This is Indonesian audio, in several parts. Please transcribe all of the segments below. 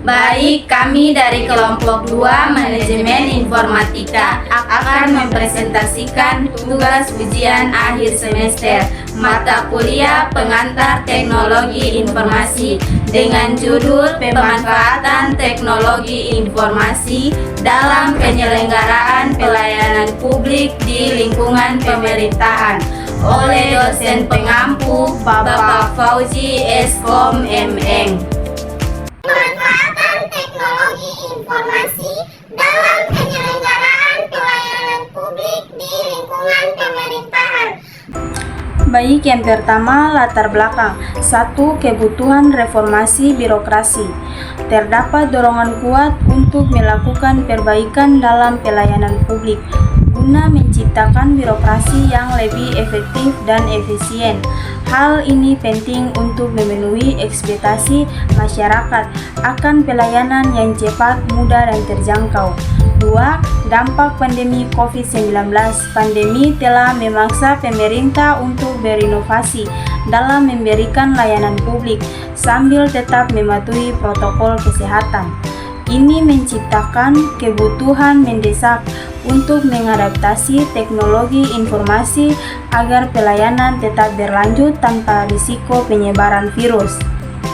Baik, kami dari kelompok 2 Manajemen Informatika akan mempresentasikan tugas ujian akhir semester mata kuliah pengantar teknologi informasi dengan judul Pemanfaatan Teknologi Informasi dalam Penyelenggaraan Pelayanan Publik di Lingkungan Pemerintahan oleh dosen pengampu Bapak Fauzi Eskom MM. Pemanfaatan teknologi informasi dalam penyelenggaraan pelayanan publik di lingkungan pemerintahan. Baik, yang pertama latar belakang. 1. Kebutuhan reformasi birokrasi. Terdapat dorongan kuat untuk melakukan perbaikan dalam pelayanan publik guna menciptakan birokrasi yang lebih efektif dan efisien. Hal ini penting untuk memenuhi ekspektasi masyarakat akan pelayanan yang cepat, mudah, dan terjangkau. 2. Dampak pandemi COVID-19. Pandemi telah memaksa pemerintah untuk berinovasi dalam memberikan layanan publik sambil tetap mematuhi protokol kesehatan. Ini menciptakan kebutuhan mendesak untuk mengadaptasi teknologi informasi agar pelayanan tetap berlanjut tanpa risiko penyebaran virus.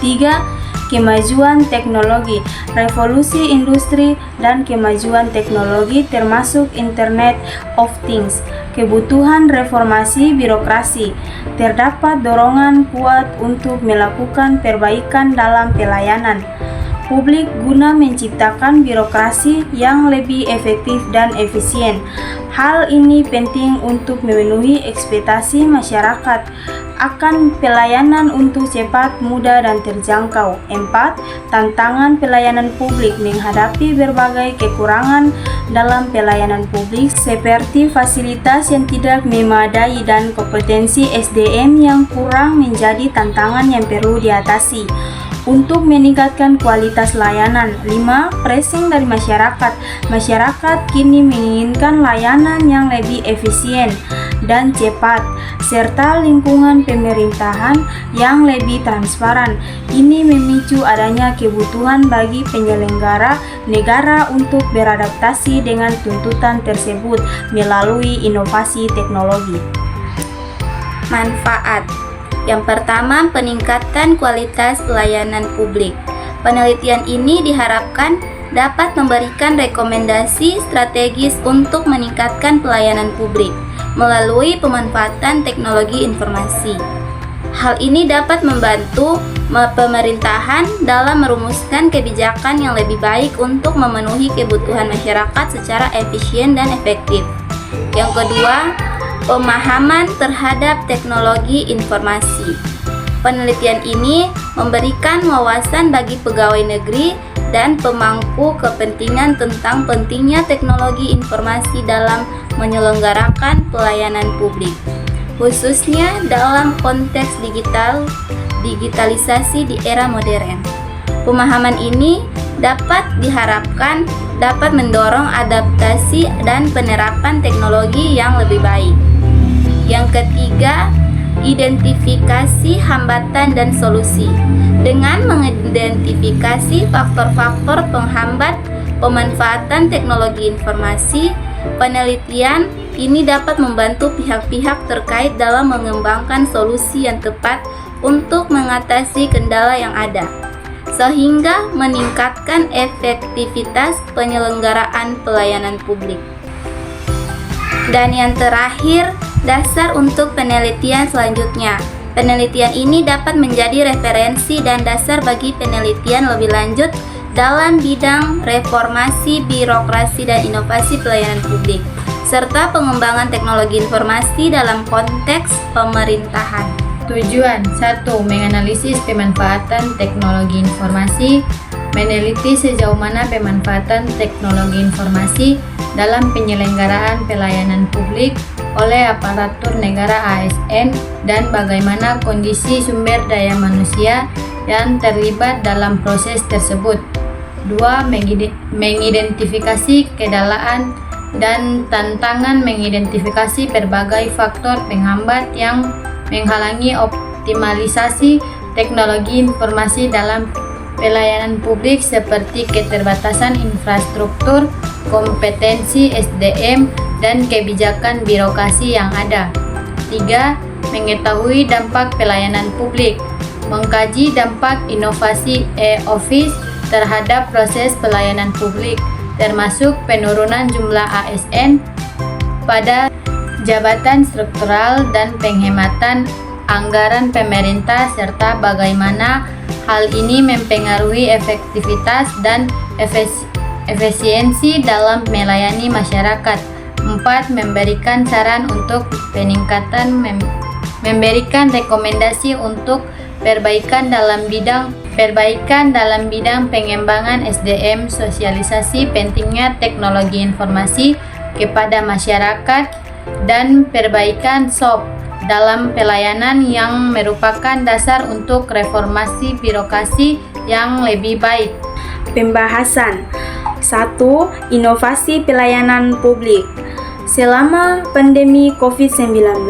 3. Kemajuan teknologi, revolusi industri dan kemajuan teknologi termasuk Internet of Things. Kebutuhan reformasi birokrasi. Terdapat dorongan kuat untuk melakukan perbaikan dalam pelayanan publik guna menciptakan birokrasi yang lebih efektif dan efisien. Hal ini penting untuk memenuhi ekspektasi masyarakat akan pelayanan untuk cepat, mudah, dan terjangkau. 4. Tantangan pelayanan publik menghadapi berbagai kekurangan dalam pelayanan publik seperti fasilitas yang tidak memadai dan kompetensi SDM yang kurang menjadi tantangan yang perlu diatasi. Untuk meningkatkan kualitas layanan. 5. Pressing dari masyarakat. Masyarakat kini menginginkan layanan yang lebih efisien dan cepat, serta lingkungan pemerintahan yang lebih transparan. Ini memicu adanya kebutuhan bagi penyelenggara negara untuk beradaptasi dengan tuntutan tersebut melalui inovasi teknologi. Manfaat. Yang pertama, peningkatan kualitas pelayanan publik. Penelitian ini diharapkan dapat memberikan rekomendasi strategis untuk meningkatkan pelayanan publik melalui pemanfaatan teknologi informasi. Hal ini dapat membantu pemerintahan dalam merumuskan kebijakan yang lebih baik untuk memenuhi kebutuhan masyarakat secara efisien dan efektif. Yang kedua, pemahaman terhadap teknologi informasi. Penelitian ini memberikan wawasan bagi pegawai negeri dan pemangku kepentingan tentang pentingnya teknologi informasi dalam menyelenggarakan pelayanan publik, khususnya dalam konteks digitalisasi di era modern. Pemahaman ini diharapkan dapat mendorong adaptasi dan penerapan teknologi yang lebih baik. Yang ketiga, identifikasi hambatan dan solusi. Dengan mengidentifikasi faktor-faktor penghambat pemanfaatan teknologi informasi, penelitian ini dapat membantu pihak-pihak terkait dalam mengembangkan solusi yang tepat untuk mengatasi kendala yang ada, sehingga meningkatkan efektivitas penyelenggaraan pelayanan publik. Dan yang terakhir, dasar untuk penelitian selanjutnya. Penelitian ini dapat menjadi referensi dan dasar bagi penelitian lebih lanjut dalam bidang reformasi birokrasi dan inovasi pelayanan publik, serta pengembangan teknologi informasi dalam konteks pemerintahan. Tujuan 1. Menganalisis pemanfaatan teknologi informasi. Meneliti sejauh mana pemanfaatan teknologi informasi dalam penyelenggaraan pelayanan publik oleh aparatur negara ASN dan bagaimana kondisi sumber daya manusia yang terlibat dalam proses tersebut. 2. Mengidentifikasi kendala dan tantangan, mengidentifikasi berbagai faktor penghambat yang menghalangi optimalisasi teknologi informasi dalam pelayanan publik seperti keterbatasan infrastruktur, kompetensi SDM, dan kebijakan birokrasi yang ada. 3. Mengetahui dampak pelayanan publik. Mengkaji dampak inovasi e-office terhadap proses pelayanan publik, termasuk penurunan jumlah ASN pada jabatan struktural dan penghematan anggaran pemerintah, serta bagaimana hal ini mempengaruhi efektivitas dan efisiensi dalam melayani masyarakat. 4. Memberikan saran untuk peningkatan, memberikan rekomendasi untuk perbaikan dalam bidang pengembangan SDM, sosialisasi pentingnya teknologi informasi kepada masyarakat, dan perbaikan SOP dalam pelayanan yang merupakan dasar untuk reformasi birokrasi yang lebih baik. Pembahasan 1. Inovasi pelayanan publik. Selama pandemi COVID-19,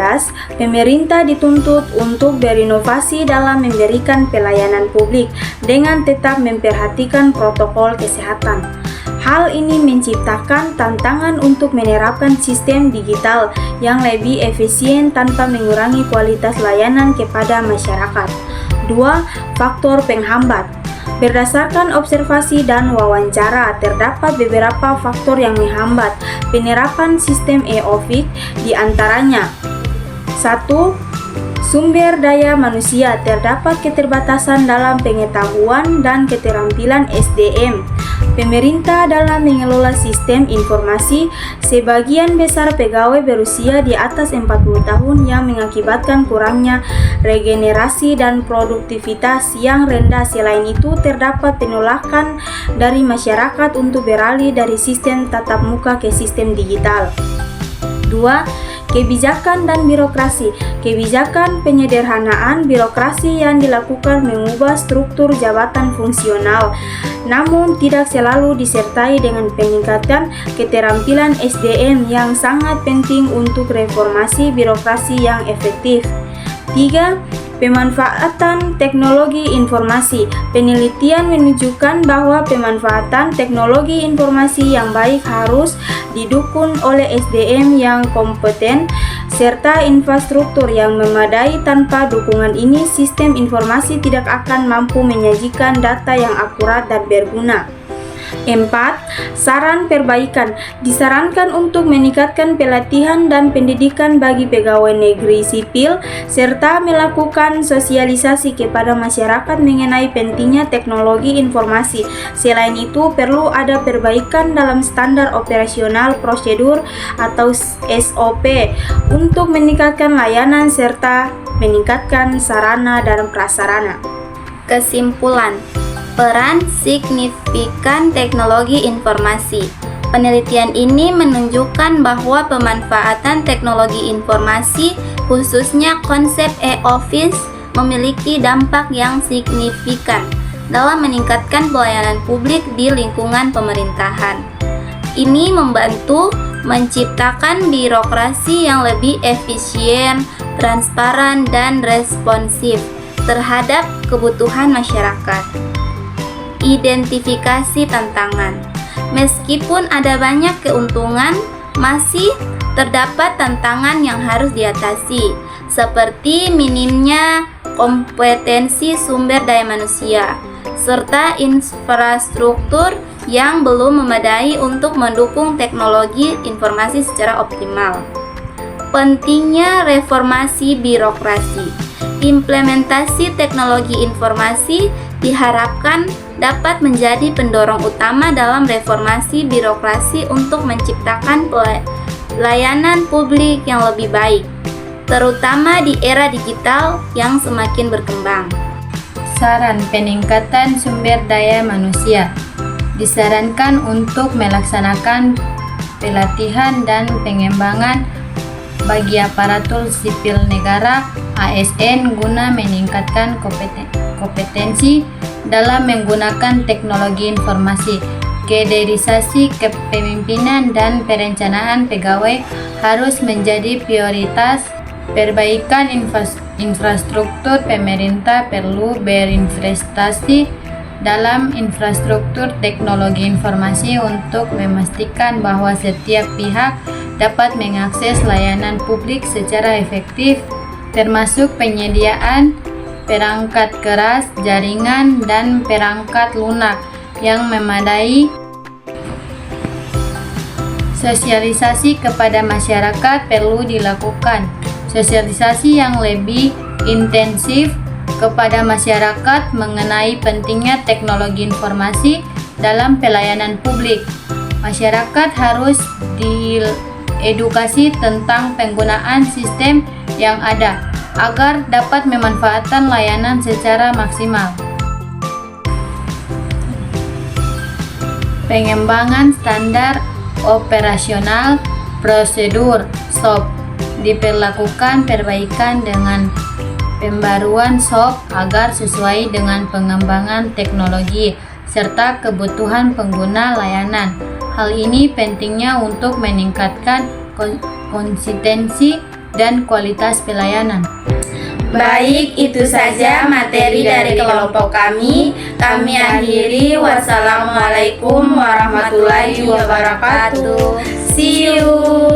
pemerintah dituntut untuk berinovasi dalam memberikan pelayanan publik dengan tetap memperhatikan protokol kesehatan. Hal ini menciptakan tantangan untuk menerapkan sistem digital yang lebih efisien tanpa mengurangi kualitas layanan kepada masyarakat. 2. Faktor penghambat. Berdasarkan observasi dan wawancara, terdapat beberapa faktor yang menghambat penerapan sistem e-office, di antaranya 1. Sumber daya manusia. Terdapat keterbatasan dalam pengetahuan dan keterampilan SDM pemerintah dalam mengelola sistem informasi. Sebagian besar pegawai berusia di atas 40 tahun yang mengakibatkan kurangnya regenerasi dan produktivitas yang rendah. Selain itu, terdapat penolakan dari masyarakat untuk beralih dari sistem tatap muka ke sistem digital. 2. Kebijakan dan birokrasi. Kebijakan penyederhanaan birokrasi yang dilakukan mengubah struktur jabatan fungsional, namun tidak selalu disertai dengan peningkatan keterampilan SDM yang sangat penting untuk reformasi birokrasi yang efektif. 3. Pemanfaatan teknologi informasi. Penelitian menunjukkan bahwa pemanfaatan teknologi informasi yang baik harus didukung oleh SDM yang kompeten serta infrastruktur yang memadai. Tanpa dukungan ini, sistem informasi tidak akan mampu menyajikan data yang akurat dan berguna. 4. Saran perbaikan. Disarankan untuk meningkatkan pelatihan dan pendidikan bagi pegawai negeri sipil serta melakukan sosialisasi kepada masyarakat mengenai pentingnya teknologi informasi. Selain itu, perlu ada perbaikan dalam standar operasional prosedur atau SOP untuk meningkatkan layanan serta meningkatkan sarana dan prasarana. Kesimpulan, peran signifikan teknologi informasi. Penelitian ini menunjukkan bahwa pemanfaatan teknologi informasi, khususnya konsep e-office, memiliki dampak yang signifikan dalam meningkatkan pelayanan publik di lingkungan pemerintahan. Ini membantu menciptakan birokrasi yang lebih efisien, transparan, dan responsif terhadap kebutuhan masyarakat. Identifikasi tantangan. Meskipun ada banyak keuntungan, masih terdapat tantangan yang harus diatasi, seperti minimnya kompetensi sumber daya manusia, serta infrastruktur yang belum memadai untuk mendukung teknologi informasi secara optimal. Pentingnya reformasi birokrasi. Implementasi teknologi informasi diharapkan dapat menjadi pendorong utama dalam reformasi birokrasi untuk menciptakan pelayanan publik yang lebih baik, terutama di era digital yang semakin berkembang. Saran peningkatan sumber daya manusia. Disarankan untuk melaksanakan pelatihan dan pengembangan bagi aparatur sipil negara ASN guna meningkatkan kompetensi dalam menggunakan teknologi informasi. Kaderisasi kepemimpinan dan perencanaan pegawai harus menjadi prioritas. Perbaikan infrastruktur. Pemerintah perlu berinvestasi dalam infrastruktur teknologi informasi untuk memastikan bahwa setiap pihak dapat mengakses layanan publik secara efektif, termasuk penyediaan perangkat keras, jaringan, dan perangkat lunak yang memadai. Sosialisasi kepada masyarakat perlu dilakukan. Sosialisasi yang lebih intensif kepada masyarakat mengenai pentingnya teknologi informasi dalam pelayanan publik. Masyarakat harus diedukasi tentang penggunaan sistem yang ada agar dapat memanfaatkan layanan secara maksimal. Pengembangan standar operasional prosedur SOP diperlakukan perbaikan dengan pembaruan SOP agar sesuai dengan pengembangan teknologi serta kebutuhan pengguna layanan. Hal ini pentingnya untuk meningkatkan konsistensi dan kualitas pelayanan. Baik, itu saja materi dari kelompok kami. Kami akhiri. Wassalamualaikum warahmatullahi wabarakatuh. See you.